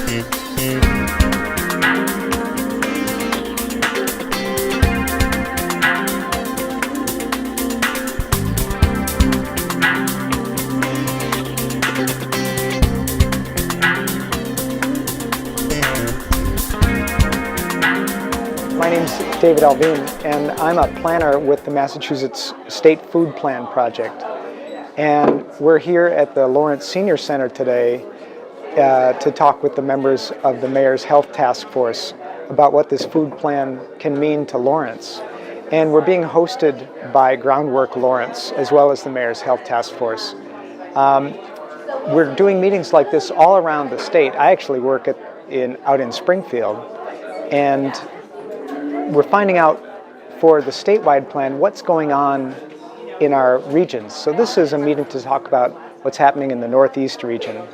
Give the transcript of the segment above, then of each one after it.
My name's David Alvin, and I'm a planner with the Massachusetts State Food Plan Project. And we're here at the Lawrence Senior Center today to talk with the members of the Mayor's Health Task Force about what this food plan can mean to Lawrence. And we're being hosted by Groundwork Lawrence, as well as the Mayor's Health Task Force. We're doing meetings like this all around the state. I actually work out in Springfield, and we're finding out for the statewide plan what's going on in our regions. So this is a meeting to talk about what's happening in the Northeast region.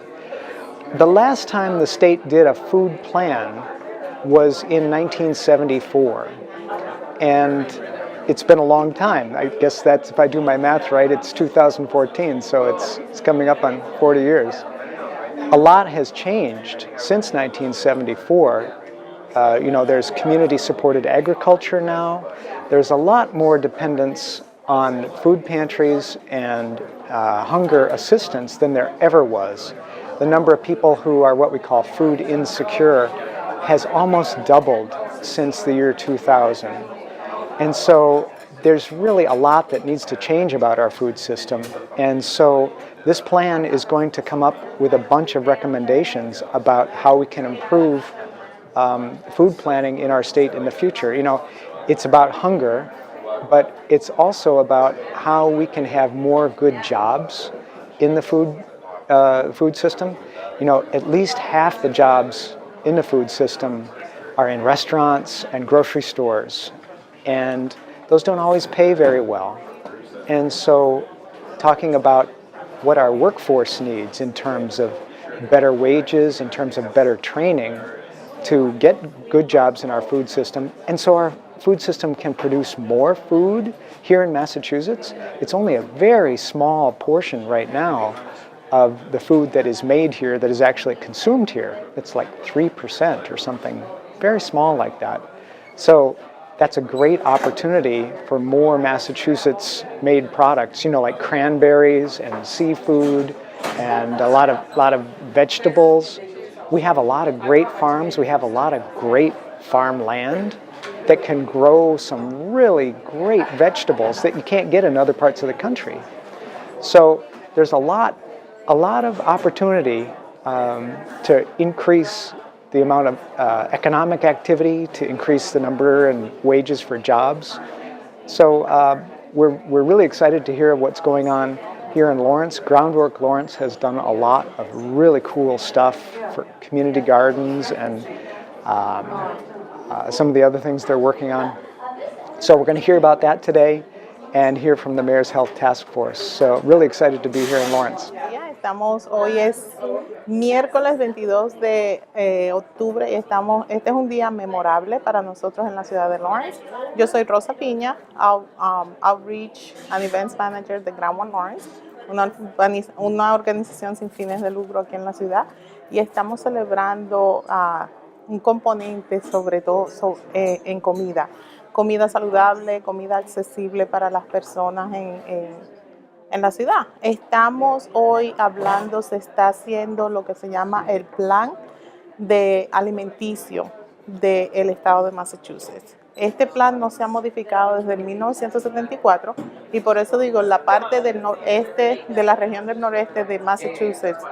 The last time the state did a food plan was in 1974, and it's been a long time. I guess that's, if I do my math right, it's 2014, so it's coming up on 40 years. A lot has changed since 1974. There's community-supported agriculture now. There's a lot more dependence on food pantries and hunger assistance than there ever was. The number of people who are what we call food insecure has almost doubled since the year 2000. And so there's really a lot that needs to change about our food system. And so this plan is going to come up with a bunch of recommendations about how we can improve food planning in our state in the future. It's about hunger, but it's also about how we can have more good jobs in the food system. At least half the jobs in the food system are in restaurants and grocery stores, and those don't always pay very well. And so talking about what our workforce needs in terms of better wages, in terms of better training, to get good jobs in our food system, and so our food system can produce more food here in Massachusetts. It's only a very small portion right now of the food that is made here that is actually consumed here. It's like 3% or something very small like that. So that's a great opportunity for more Massachusetts-made products, like cranberries and seafood and a lot of vegetables. We have a lot of great farms. We have a lot of great farmland that can grow some really great vegetables that you can't get in other parts of the country. So there's a lot of opportunity to increase the amount of economic activity, to increase the number and wages for jobs. So we're really excited to hear what's going on here in Lawrence. Groundwork Lawrence has done a lot of really cool stuff for community gardens and some of the other things they're working on. So we're going to hear about that today and hear from the Mayor's Health Task Force. So really excited to be here in Lawrence. Hoy es miércoles 22 de octubre y este es un día memorable para nosotros en la ciudad de Lawrence. Yo soy Rosa Piña, Outreach and Events Manager de Groundwork Lawrence, una organización sin fines de lucro aquí en la ciudad, y estamos celebrando un componente sobre todo en comida saludable, comida accesible para las personas en la ciudad. Estamos hoy hablando, se está haciendo lo que se llama el plan de alimenticio del estado de Massachusetts. Este plan no se ha modificado desde el 1974 y por eso digo, la parte del noreste, de la región del noreste de Massachusetts,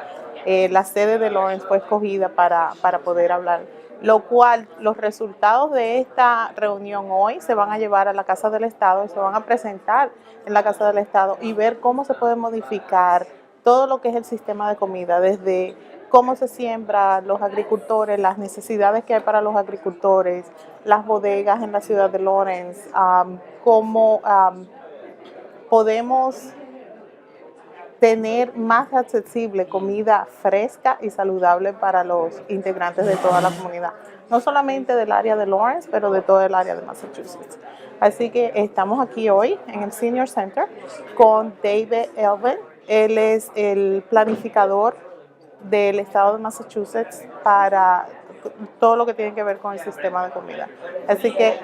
la sede de Lawrence fue escogida para poder hablar, lo cual los resultados de esta reunión hoy se van a llevar a la Casa del Estado y se van a presentar en la Casa del Estado y ver cómo se puede modificar todo lo que es el sistema de comida, desde cómo se siembra, los agricultores, las necesidades que hay para los agricultores, las bodegas en la ciudad de Lawrence, cómo podemos tener más accesible comida fresca y saludable para los integrantes de toda la comunidad, no solamente del área de Lawrence, pero de todo el área de Massachusetts. Así que estamos aquí hoy en el Senior Center con David Alvin. Él es el planificador del estado de Massachusetts para todo lo que tiene que ver con el sistema de comida. Así que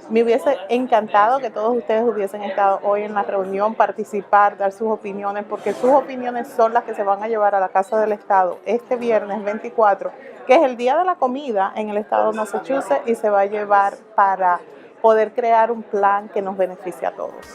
me hubiese encantado que todos ustedes hubiesen estado hoy en la reunión, participar, dar sus opiniones, porque sus opiniones son las que se van a llevar a la Casa del Estado este viernes 24, que es el día de la comida en el estado de Massachusetts, y se va a llevar para poder crear un plan que nos beneficie a todos.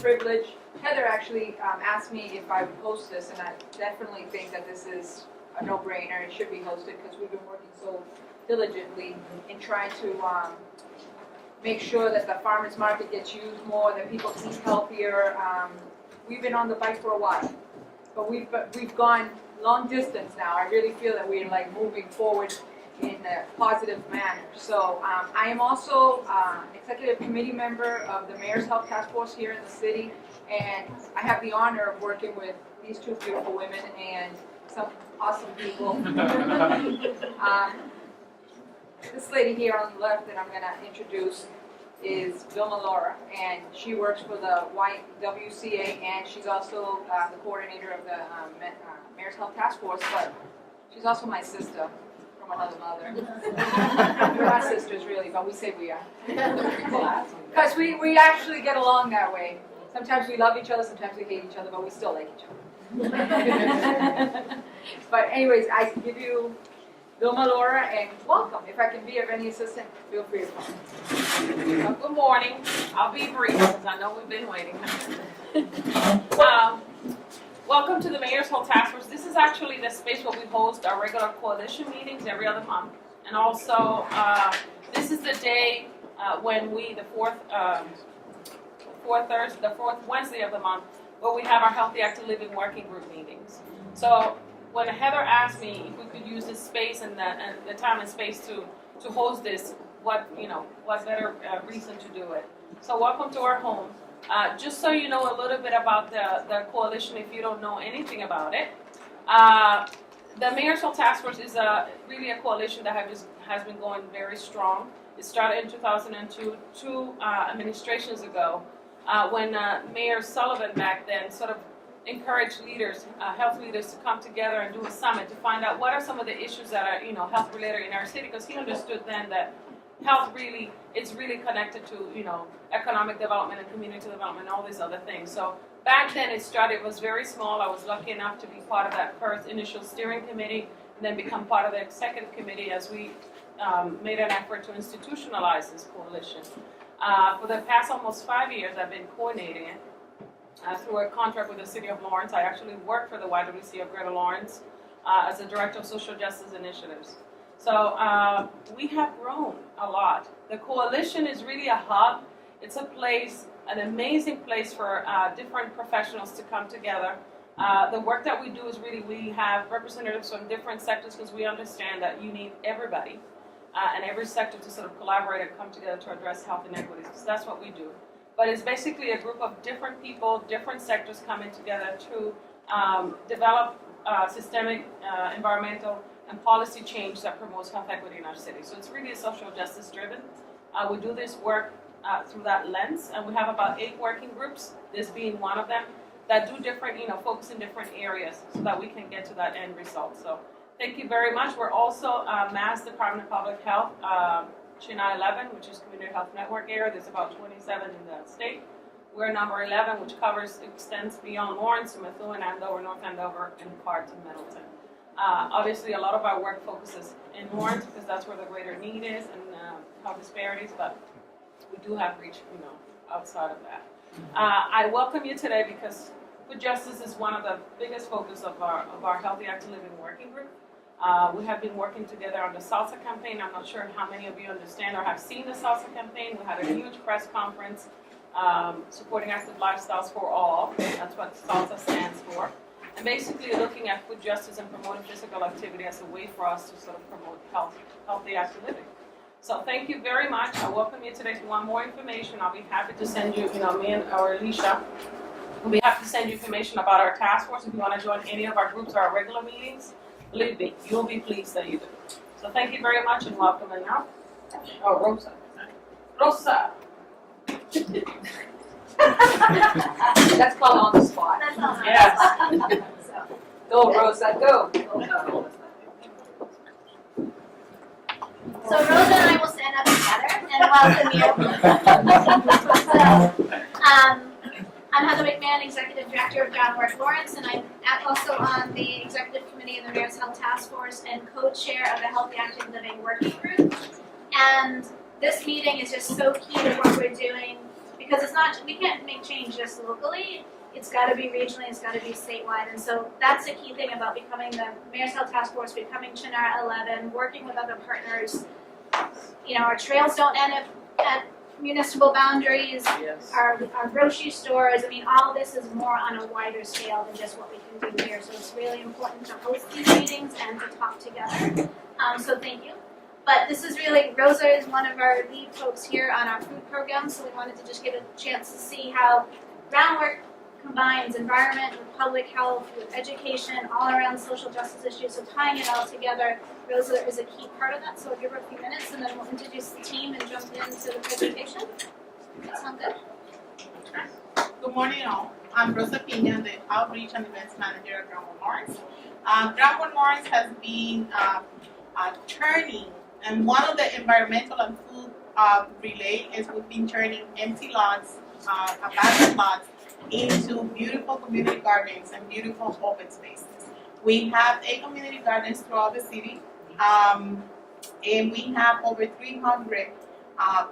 Privilege. Heather actually asked me if I would host this, and I definitely think that this is a no-brainer. It should be hosted because we've been working so diligently in trying to make sure that the farmers market gets used more, that people eat healthier. We've been on the bike for a while, but we've gone long distance now. I really feel that we're like moving forward in a positive manner. So I am also executive committee member of the Mayor's Health Task Force here in the city, and I have the honor of working with these two beautiful women and some awesome people. This lady here on the left that I'm going to introduce is Vilma Laura, and she works for the YWCA, and she's also the coordinator of the Mayor's Health Task Force, but she's also my sister. Another mother. We're not sisters really, but we say we are. Because we actually get along that way. Sometimes we love each other, sometimes we hate each other, but we still like each other. But anyways, I give you Vilma Laura, and welcome. If I can be of any assistance, feel free to come. Well, good morning. I'll be brief because I know we've been waiting. Welcome to the Mayor's Health Task Force. This is actually the space where we host our regular coalition meetings every other month. And also, this is the day when the fourth Wednesday of the month, where we have our Healthy Active Living Working Group meetings. So when Heather asked me if we could use this space and the time and space to host this, what better reason to do it? So welcome to our home. Just so you know a little bit about the coalition, if you don't know anything about it, the Mayor's Health Task Force is really a coalition that has been going very strong. It started in 2002, two administrations ago, when Mayor Sullivan back then sort of encouraged leaders, health leaders, to come together and do a summit to find out what are some of the issues that are health related in our city, because he understood then that health it's really connected to economic development and community development and all these other things. So back then it was very small. I was lucky enough to be part of that first initial steering committee and then become part of the executive committee as we made an effort to institutionalize this coalition. For the past almost 5 years I've been coordinating it through a contract with the City of Lawrence. I actually work for the YWCA of Greater Lawrence as a Director of Social Justice Initiatives. So we have grown a lot. The coalition is really a hub. It's a place, an amazing place for different professionals to come together. The work that we do is really, we have representatives from different sectors because we understand that you need everybody and every sector to sort of collaborate and come together to address health inequities, because that's what we do. But it's basically a group of different people, different sectors coming together to develop systemic, environmental, and policy change that promotes health equity in our city. So it's really social justice driven. We do this work through that lens, and we have about 8 working groups, this being one of them, that do different, focus in different areas so that we can get to that end result. So thank you very much. We're also Mass Department of Public Health, Chennai 11, which is Community Health Network area. There's about 27 in the state. We're number 11, which extends beyond Lawrence to Methuen, Andover, North Andover, and parts of Middleton. Obviously, a lot of our work focuses in Lawrence because that's where the greater need is and health disparities, but we do have reach, outside of that. I welcome you today because food justice is one of the biggest focus of our Healthy Active Living Working Group. We have been working together on the SALSA campaign. I'm not sure how many of you understand or have seen the SALSA campaign. We had a huge press conference supporting active lifestyles for all. That's what SALSA stands for. And basically looking at food justice and promoting physical activity as a way for us to sort of promote healthy active living. So thank you very much. I welcome you today. If you want more information, I'll be happy to send you, me and our Alicia, we'll be happy to send you information about our task force. If you want to join any of our groups or our regular meetings, believe me, you'll be pleased that you do. So thank you very much and welcome. And now, oh, Rosa. Rosa. That's called on the spot. That's all. Yes. Go, Rosa, go. So Rosa and I will stand up together and welcome you. I'm Heather McMahon, Executive Director of Groundwork Lawrence, and I'm also on the Executive Committee of the Mayor's Health Task Force and co-chair of the Healthy Active Living Working Group. And this meeting is just so key to what we're doing because it's not, we can't make change just locally. It's got to be regionally, it's got to be statewide. And so that's the key thing about becoming the Mayor's Health Task Force, becoming Chinara 11, working with other partners. You know, our trails don't end at municipal boundaries, Yes. our grocery stores. I mean, all this is more on a wider scale than just what we can do here. So it's really important to host these meetings and to talk together. So thank you. But this is really, Rosa is one of our lead folks here on our food program, so we wanted to just give a chance to see how Groundwork combines environment with public health, with education, all around social justice issues, so tying it all together. Rosa is a key part of that, so I'll give her a few minutes and then we'll introduce the team and jump into the presentation. Does that sound good? Good morning, all. I'm Rosa Pina, the Outreach and Events Manager at Groundwork Lawrence. Groundwork Lawrence has been turning, and one of the environmental and food relay is we've been turning empty lots, abandoned lots, into beautiful community gardens and beautiful open spaces. We have 8 community gardens throughout the city, and we have over 300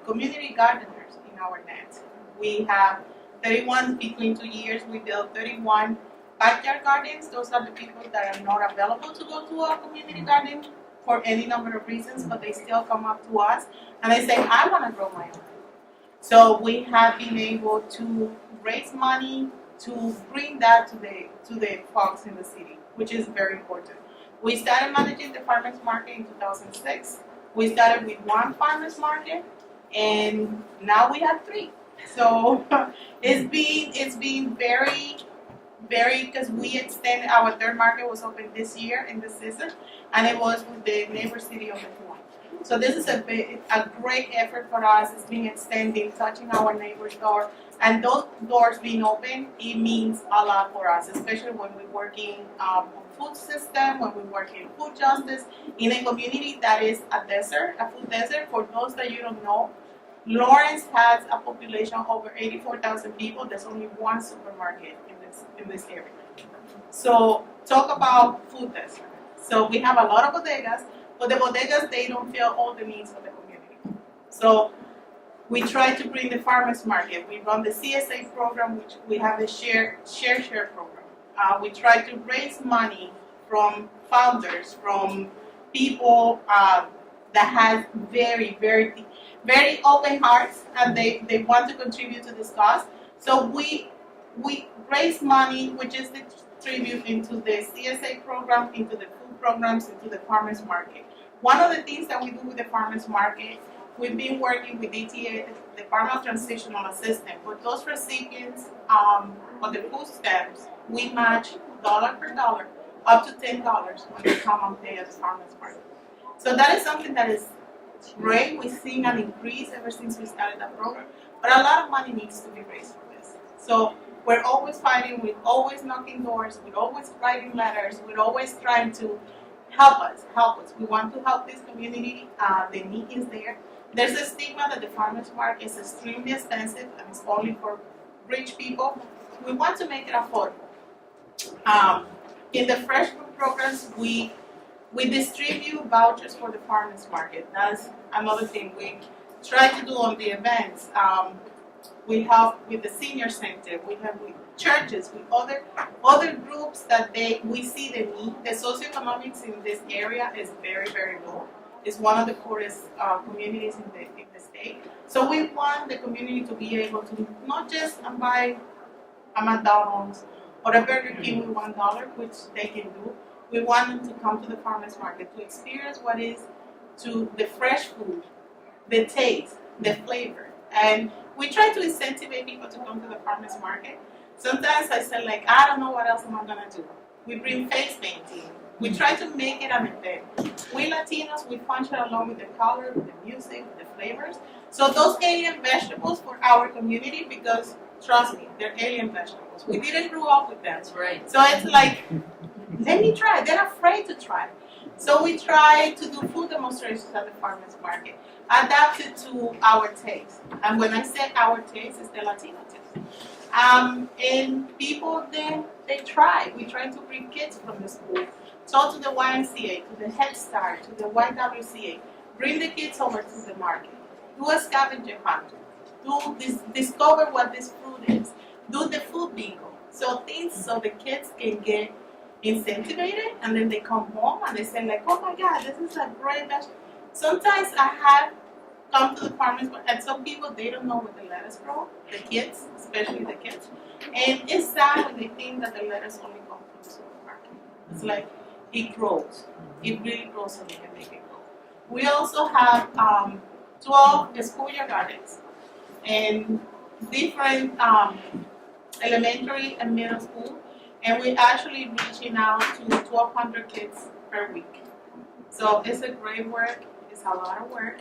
community gardeners in our net. We have 31, between 2 years, we built 31 backyard gardens. Those are the people that are not available to go to a community garden for any number of reasons, but they still come up to us and they say, I want to grow my own. So we have been able to raise money to bring that to the folks in the city, which is very important. We started managing the farmers market in 2006. We started with 1 farmers market, and now we have 3. So it's been very, because we extended, our 3rd market was open this year in the season, and it was with the neighbor city of the Point. So this is a great effort for us. It's been extending, touching our neighbor's door, and those doors being open, it means a lot for us, especially when we're working on food system, when we're working food justice in a community that is a desert, a food desert. For those that you don't know, Lawrence has a population of over 84,000 people. There's only 1 supermarket in this area. So talk about food desert. So we have a lot of bodegas, but the bodegas, they don't fill all the needs of the community. So we try to bring the farmers market. We run the CSA program, which we have a share program. We try to raise money from founders, from people that have very, very, very open hearts, and they want to contribute to this cause. So we raise money, we just distribute into the CSA program, into the food programs, into the farmers market. One of the things that we do with the farmers market, we've been working with DTA, the Department of Transitional Assistance. For those recipients of the food stamps, we match dollar per dollar up to $10 when they come and pay at the farmers market. So that is something that is great. We've seen an increase ever since we started that program, but a lot of money needs to be raised for this. So we're always fighting, we're always knocking doors, we're always writing letters, we're always trying to help us. We want to help this community. The need is there. There's a stigma that the farmers market is extremely expensive and it's only for rich people. We want to make it affordable. In the fresh food programs, we distribute vouchers for the farmers market. That's another thing we try to do on the events. We help with the senior center. We have with churches, with other groups that we see the need. The socioeconomics in this area is very, very low. It's one of the poorest communities in the state. So we want the community to be able to not just buy a McDonald's or a Burger King with $1, which they can do. We want them to come to the farmers market to experience what is to the fresh food, the taste, the flavor. And we try to incentivize people to come to the farmers market. Sometimes I say, like, I don't know what else am I gonna do. We bring face painting. We try to make it an event. We Latinos, we function along with the color, with the music, with the flavors. So those alien vegetables for our community, because trust me, they're alien vegetables. We didn't grow up with them. That's right. So it's like, let me try. They're afraid to try. So we try to do food demonstrations at the farmers market, adapted to our taste. And when I say our taste, it's the Latino taste. And people then they try. We try to bring kids from the school. So to the YMCA, to the Head Start, to the YWCA, bring the kids over to the market. Do a scavenger hunt. Discover what this food is. Do the food bingo. So things so the kids can get incentivized, and then they come home and they say like, oh my God, this is a great vegetable. Sometimes I have come to the farmers, and some people, they don't know where the lettuce grows, the kids, especially the kids. And it's sad when they think that the lettuce only comes from the supermarket. It's like, it grows. It really grows so they can make it grow. We also have 12 schoolyard gardens and different elementary and middle school. And we're actually reaching out to 1,200 kids per week. So it's a great work. It's a lot of work.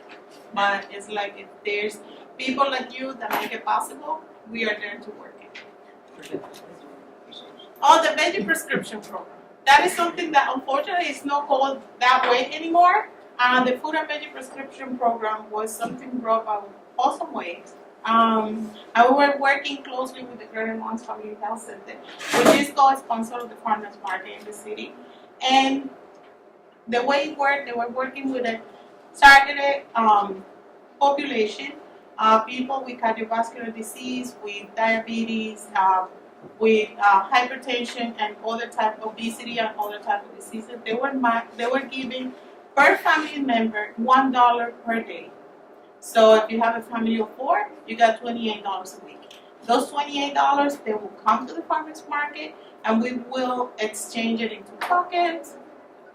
But it's like if there's people like you that make it possible, we are there to work it. Oh, the veggie prescription program. That is something that unfortunately is not called that way anymore. The food and veggie prescription program was something brought by Awesome Ways. And we were working closely with the Greater Lawrence Family Health Center, which is co-sponsor of the farmers market in the city. And the way it worked, they were working with a targeted population, people with cardiovascular disease, with diabetes, with hypertension and other type of obesity and other type of diseases. They were giving per family member $1 per day. So if you have a family of 4, you got $28 a week. Those $28, they will come to the farmers market, and we will exchange it into pockets,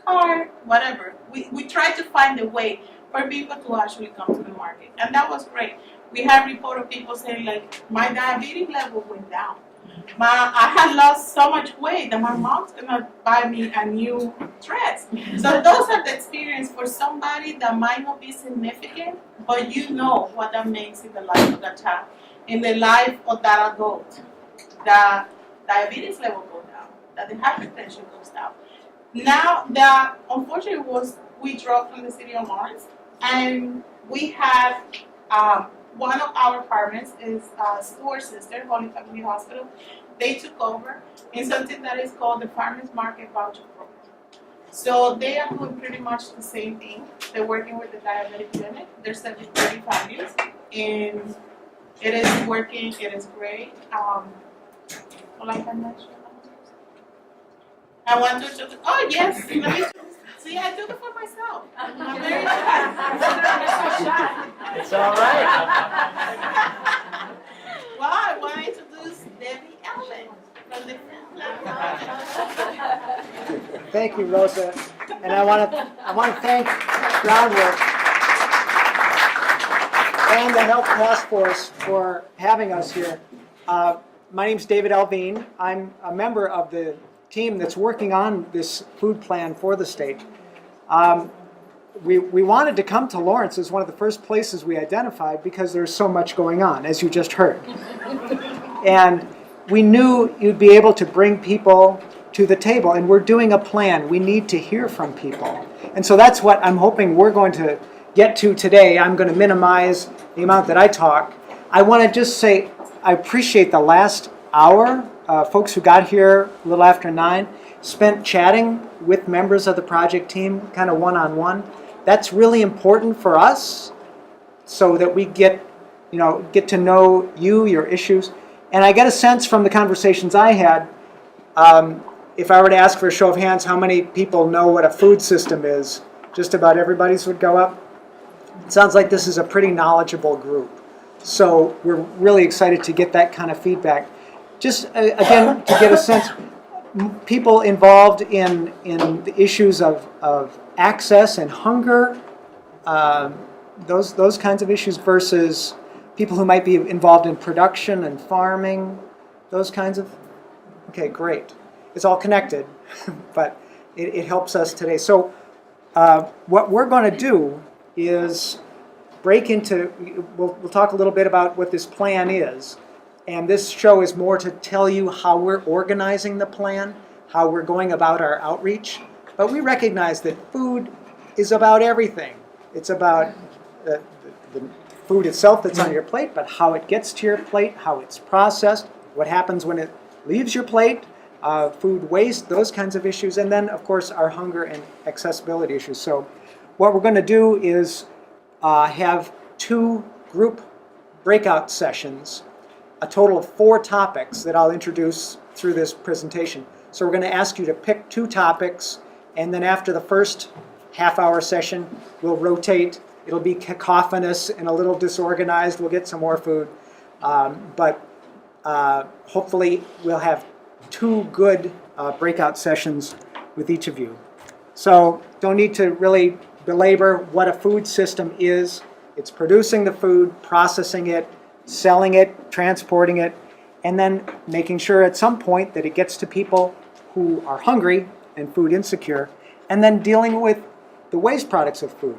card, whatever. We try to find a way for people to actually come to the market, and that was great. We had report of people saying like, my diabetes level went down. I had lost so much weight that my mom's gonna buy me a new dress. So those are the experience for somebody that might not be significant, but you know what that makes in the life of that child, in the life of that adult. The diabetes level goes down, that the hypertension goes down. Now that unfortunately was withdrawn from the city of Lawrence, and we had one of our partners is Stewart Sister, Holy Family Hospital. They took over in something that is called the Farmers Market Voucher Program. So they are doing pretty much the same thing. They're working with the diabetic clinic. They're serving 30 families, and it is working. It is great. Like I mentioned, I want to. Oh yes, let me. See, I do it for myself. I'm very shy. It's all right. Well, I want to introduce Debbie Allen from the Thank you, Rosa. And I want to thank Groundwork and the Health Task Force for having us here. My name's David Alvin. I'm a member of the team that's working on this food plan for the state. We wanted to come to Lawrence as one of the first places we identified because there's so much going on, as you just heard. And we knew you'd be able to bring people to the table, and we're doing a plan. We need to hear from people. And so that's what I'm hoping we're going to get to today. I'm going to minimize the amount that I talk. I want to just say I appreciate the last hour. Folks who got here a little after 9 spent chatting with members of the project team, kind of one-on-one. That's really important for us so that we get to know you, your issues. And I get a sense from the conversations I had, if I were to ask for a show of hands how many people know what a food system is, just about everybody's would go up. It sounds like this is a pretty knowledgeable group. So we're really excited to get that kind of feedback. Just, again, to get a sense, people involved in the issues of access and hunger, those kinds of issues versus people who might be involved in production and farming, those kinds of, okay, great. It's all connected, but it helps us today. So what we're going to do is break into, we'll talk a little bit about what this plan is. And this show is more to tell you how we're organizing the plan, how we're going about our outreach. But we recognize that food is about everything. It's about the food itself that's on your plate, but how it gets to your plate, how it's processed, what happens when it leaves your plate, food waste, those kinds of issues, and then, of course, our hunger and accessibility issues. So what we're going to do is have 2 group breakout sessions, a total of 4 topics that I'll introduce through this presentation. So we're going to ask you to pick 2 topics, and then after the first half-hour session, we'll rotate. It'll be cacophonous and a little disorganized. We'll get some more food. But hopefully we'll have 2 good breakout sessions with each of you. So don't need to really belabor what a food system is. It's producing the food, processing it, selling it, transporting it, and then making sure at some point that it gets to people who are hungry and food insecure, and then dealing with the waste products of food.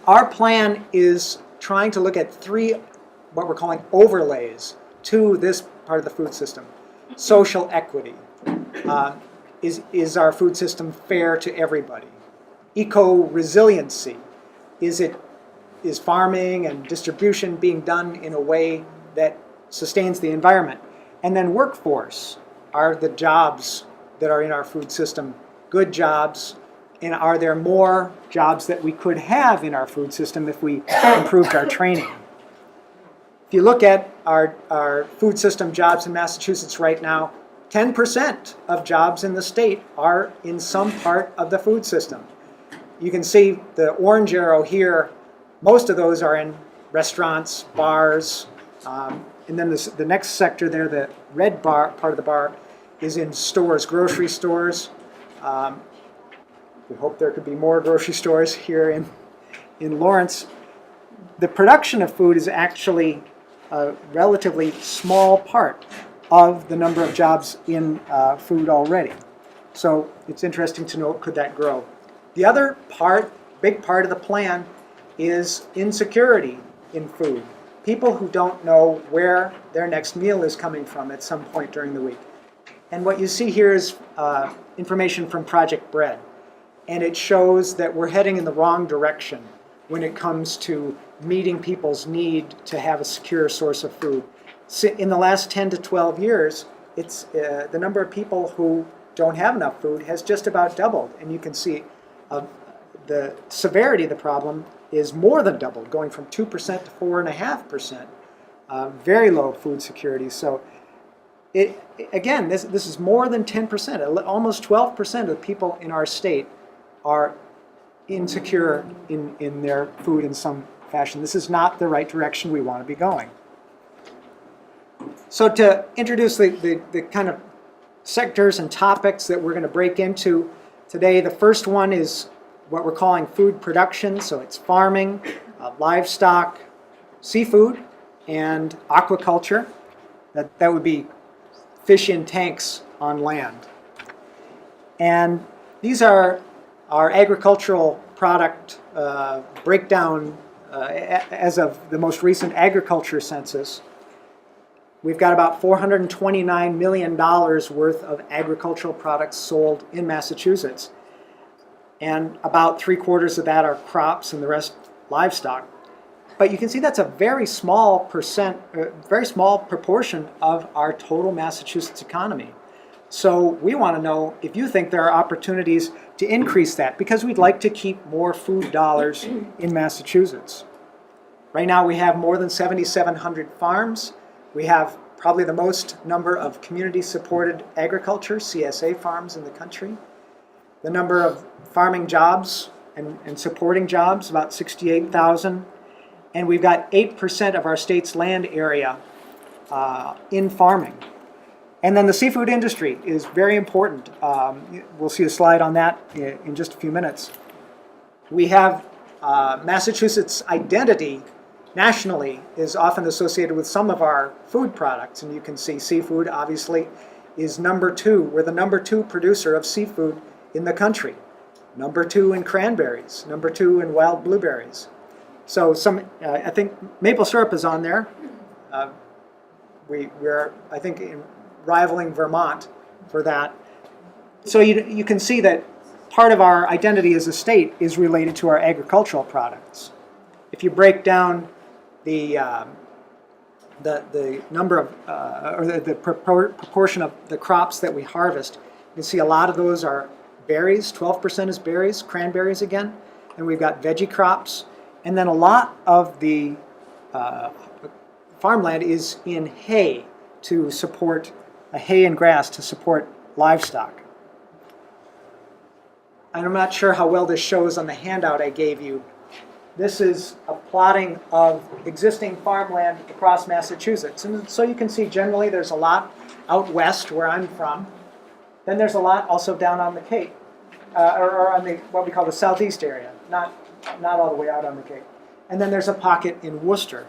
Our plan is trying to look at 3, what we're calling overlays to this part of the food system. Social equity. Is our food system fair to everybody? Eco-resiliency. Is farming and distribution being done in a way that sustains the environment? And then workforce. Are the jobs that are in our food system good jobs? And are there more jobs that we could have in our food system if we improved our training? If you look at our food system jobs in Massachusetts right now, 10% of jobs in the state are in some part of the food system. You can see the orange arrow here. Most of those are in restaurants, bars, and then the next sector there, the red bar part of the bar, is in stores, grocery stores. We hope there could be more grocery stores here in Lawrence. The production of food is actually a relatively small part of the number of jobs in food already. So it's interesting to know, could that grow? The other part, big part of the plan, is insecurity in food. People who don't know where their next meal is coming from at some point during the week. And what you see here is information from Project Bread. And it shows that we're heading in the wrong direction when it comes to meeting people's need to have a secure source of food. In the last 10 to 12 years, it's the number of people who don't have enough food has just about doubled. And you can see the severity of the problem is more than doubled, going from 2% to 4.5%. Very low food security. So again, this is more than 10%. Almost 12% of the people in our state are insecure in their food in some fashion. This is not the right direction we want to be going. So to introduce the kind of sectors and topics that we're going to break into today, the first one is what we're calling food production. So it's farming, livestock, seafood, and aquaculture. That would be fish in tanks on land. And these are our agricultural product breakdown as of the most recent agriculture census. We've got about $429 million worth of agricultural products sold in Massachusetts. And about 3/4 of that are crops and the rest livestock. But you can see that's a very small proportion of our total Massachusetts economy. So we want to know if you think there are opportunities to increase that, because we'd like to keep more food dollars in Massachusetts. Right now we have more than 7,700 farms. We have probably the most number of community-supported agriculture, CSA farms in the country. The number of farming jobs and supporting jobs, about 68,000. And we've got 8% of our state's land area in farming. And then the seafood industry is very important. We'll see a slide on that in just a few minutes. We have Massachusetts' identity nationally is often associated with some of our food products. And you can see seafood, obviously, is #2. We're the #2 producer of seafood in the country. #2 in cranberries, #2 in wild blueberries. So I think maple syrup is on there. We're, I think, rivaling Vermont for that. So you can see that part of our identity as a state is related to our agricultural products. If you break down the number of, or the proportion of the crops that we harvest, you can see a lot of those are berries, 12% is berries, cranberries again, and we've got veggie crops, and then a lot of the farmland is in hay to support, hay and grass to support livestock. And I'm not sure how well this shows on the handout I gave you. This is a plotting of existing farmland across Massachusetts. And so you can see generally there's a lot out west where I'm from. Then there's a lot also down on the Cape, or on the what we call the southeast area, not all the way out on the Cape. And then there's a pocket in Worcester.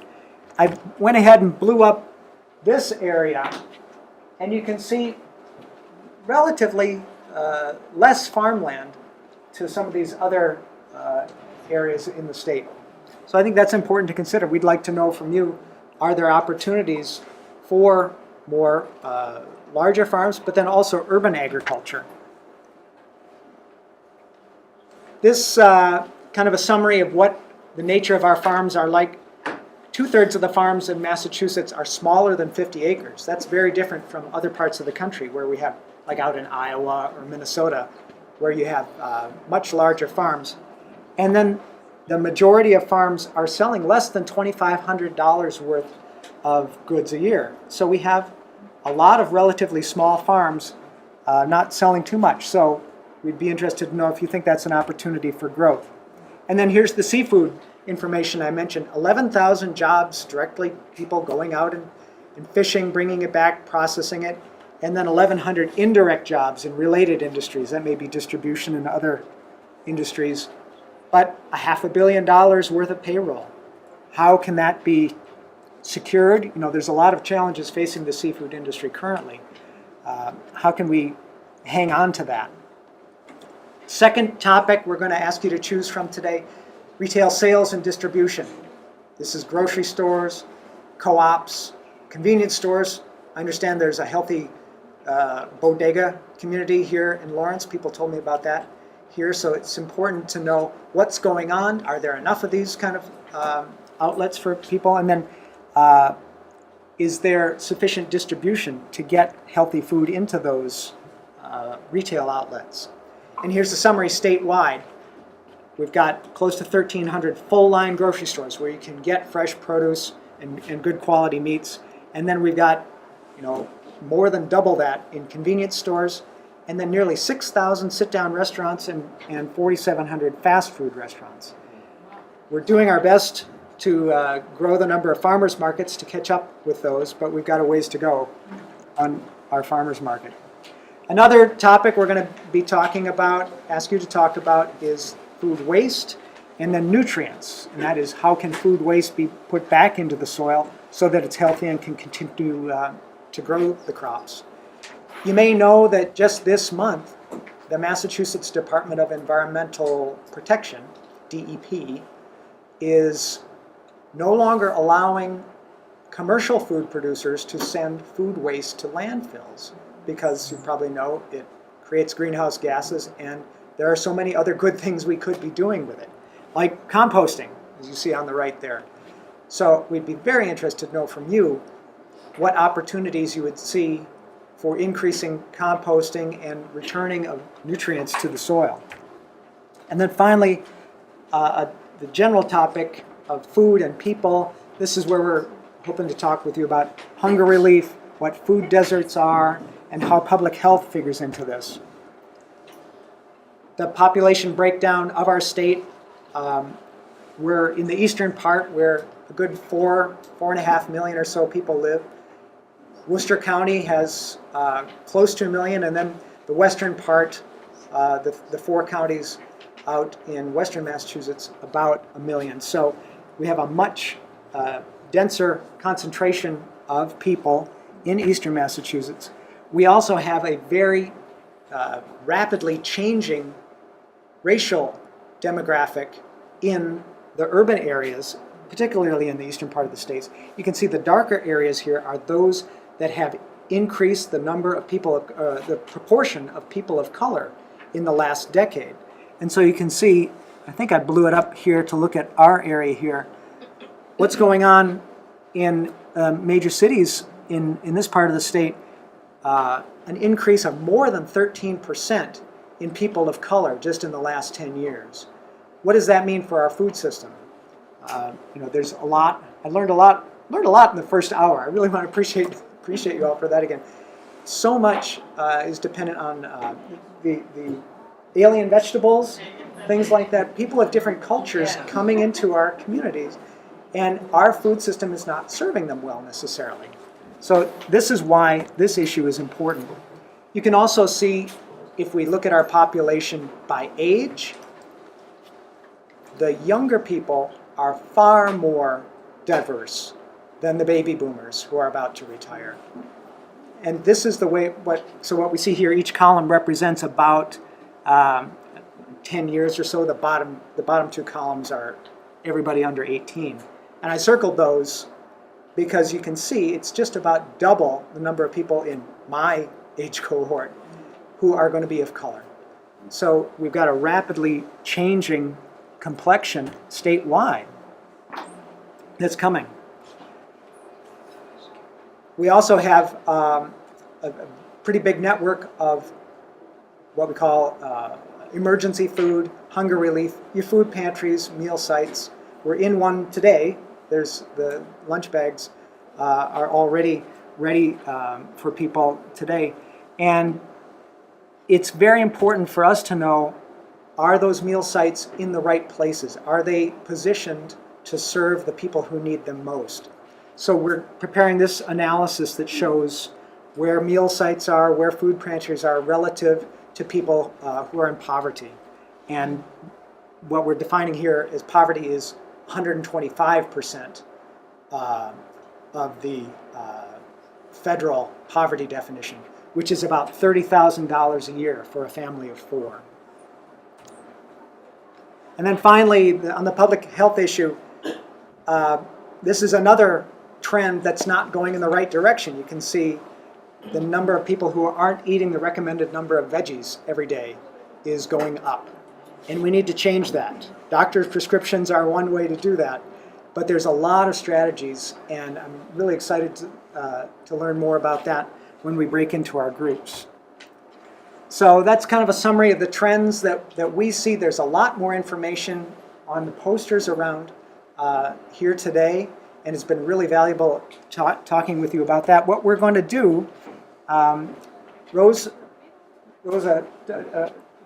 I went ahead and blew up this area, and you can see relatively less farmland to some of these other areas in the state. So I think that's important to consider. We'd like to know from you, are there opportunities for more larger farms, but then also urban agriculture? This kind of a summary of what the nature of our farms are like. 2/3 of the farms in Massachusetts are smaller than 50 acres. That's very different from other parts of the country where we have, like out in Iowa or Minnesota, where you have much larger farms. And then the majority of farms are selling less than $2,500 worth of goods a year. So we have a lot of relatively small farms not selling too much. So we'd be interested to know if you think that's an opportunity for growth. And then here's the seafood information I mentioned. 11,000 jobs directly, people going out and fishing, bringing it back, processing it. And then 1,100 indirect jobs in related industries. That may be distribution and other industries. But $500 million worth of payroll. How can that be secured? You know, there's a lot of challenges facing the seafood industry currently. How can we hang on to that? Second topic we're going to ask you to choose from today, retail sales and distribution. This is grocery stores, co-ops, convenience stores. I understand there's a healthy bodega community here in Lawrence. People told me about that here, so it's important to know what's going on. Are there enough of these kind of outlets for people? And then is there sufficient distribution to get healthy food into those retail outlets? And here's the summary statewide. We've got close to 1,300 full-line grocery stores where you can get fresh produce and good quality meats. And then we've got, more than double that in convenience stores, and then nearly 6,000 sit-down restaurants and 4,700 fast food restaurants. We're doing our best to grow the number of farmers markets to catch up with those, but we've got a ways to go on our farmers market. Another topic we're going to be ask you to talk about is food waste and then nutrients. And that is, how can food waste be put back into the soil so that it's healthy and can continue to grow the crops. You may know that just this month, the Massachusetts Department of Environmental Protection, DEP, is no longer allowing commercial food producers to send food waste to landfills because, you probably know, it creates greenhouse gases, and there are so many other good things we could be doing with it, like composting, as you see on the right there. So we'd be very interested to know from you what opportunities you would see for increasing composting and returning of nutrients to the soil. And then finally, the general topic of food and people. This is where we're hoping to talk with you about hunger relief, what food deserts are, and how public health figures into this. The population breakdown of our state, we're in the eastern part where a good 4.5 million or so people live. Worcester County has close to 1 million, and then the western part, the 4 counties out in western Massachusetts, about 1 million. So we have a much denser concentration of people in eastern Massachusetts. We also have a very rapidly changing racial demographic in the urban areas, particularly in the eastern part of the states. You can see the darker areas here are those that have increased the number of people, the proportion of people of color in the last decade. And so you can see, I think I blew it up here to look at our area here. What's going on in major cities in this part of the state, an increase of more than 13% in people of color just in the last 10 years. What does that mean for our food system? There's a lot. I learned a lot in the first hour. I really want to appreciate you all for that again. So much is dependent on the alien vegetables, things like that. People of different cultures coming into our communities, and our food system is not serving them well necessarily. So this is why this issue is important. You can also see, if we look at our population by age, the younger people are far more diverse than the baby boomers who are about to retire. And this is the way, what we see here, each column represents about 10 years or so. The bottom two columns are everybody under 18. And I circled those because you can see it's just about double the number of people in my age cohort who are going to be of color. So we've got a rapidly changing complexion statewide that's coming. We also have a pretty big network of what we call emergency food, hunger relief, your food pantries, meal sites. We're in one today. There's the lunch bags are already ready for people today. And it's very important for us to know, are those meal sites in the right places? Are they positioned to serve the people who need them most? So we're preparing this analysis that shows where meal sites are, where food pantries are relative to people who are in poverty. And what we're defining here as poverty is 125% of the federal poverty definition, which is about $30,000 a year for a family of four. And then finally, on the public health issue, this is another trend that's not going in the right direction. You can see the number of people who aren't eating the recommended number of veggies every day is going up. And we need to change that. Doctors' prescriptions are one way to do that, but there's a lot of strategies, and I'm really excited to learn more about that when we break into our groups. So that's kind of a summary of the trends that we see. There's a lot more information on the posters around here today, and it's been really valuable talking with you about that. What we're going to do, Rosa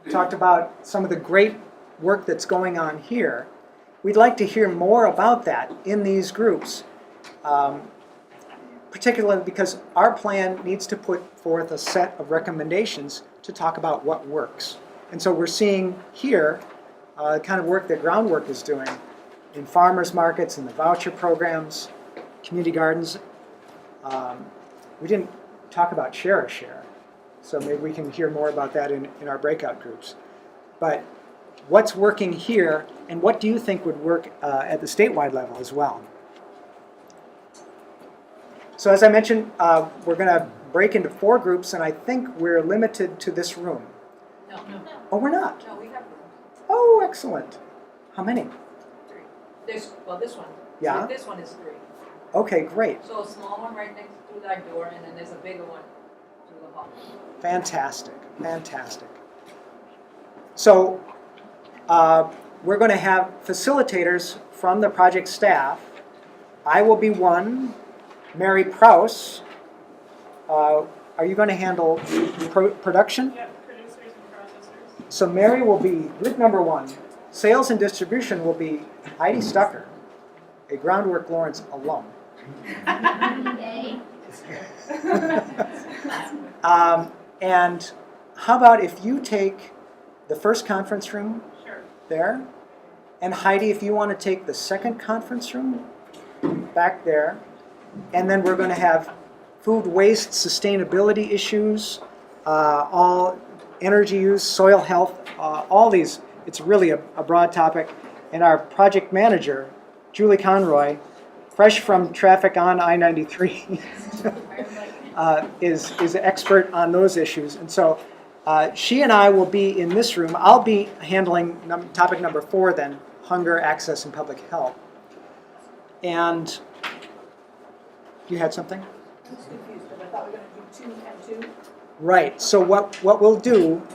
talked about some of the great work that's going on here. We'd like to hear more about that in these groups, particularly because our plan needs to put forth a set of recommendations to talk about what works. And so we're seeing here the kind of work that Groundwork is doing in farmers markets, in the voucher programs, community gardens. We didn't talk about Share a Share, so maybe we can hear more about that in our breakout groups. But what's working here, and what do you think would work at the statewide level as well? So as I mentioned, we're going to break into 4 groups, and I think we're limited to this room. No. Oh, we're not? No, we have rooms. Oh, excellent. How many? 3. This one. Yeah? This one is 3. Okay, great. So a small one right next to that door, and then there's a bigger one through the hall. Fantastic, fantastic. So we're going to have facilitators from the project staff. I will be one. Mary Prouse, are you going to handle production? Yeah, producers and processors. So Mary will be group number 1. Sales and distribution will be Heidi Stucker, a Groundwork Lawrence alum. Yay. And how about if you take the first conference room Sure. there, and Heidi, if you want to take the second conference room back there, and then we're going to have food waste, sustainability issues, all energy use, soil health, all these. It's really a broad topic. And our project manager, Julie Conroy, fresh from traffic on I-93, is an expert on those issues. And so she and I will be in this room. I'll be handling topic number 4 then, hunger, access, and public health. And you had something? I was confused, but I thought we were going to do 2 and 2. Right. So what we'll do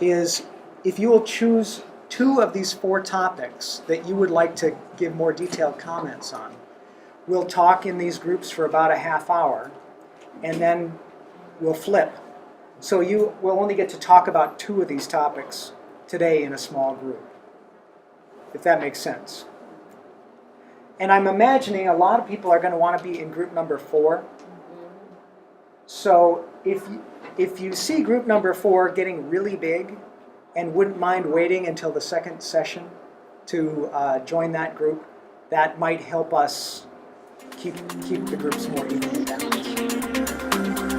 is, if you will choose 2 of these 4 topics that you would like to give more detailed comments on, we'll talk in these groups for about a half hour, and then we'll flip. So you will only get to talk about 2 of these topics today in a small group, if that makes sense. And I'm imagining a lot of people are going to want to be in group number 4. So if you see group number 4 getting really big and wouldn't mind waiting until the second session to join that group, that might help us keep the groups more evenly balanced.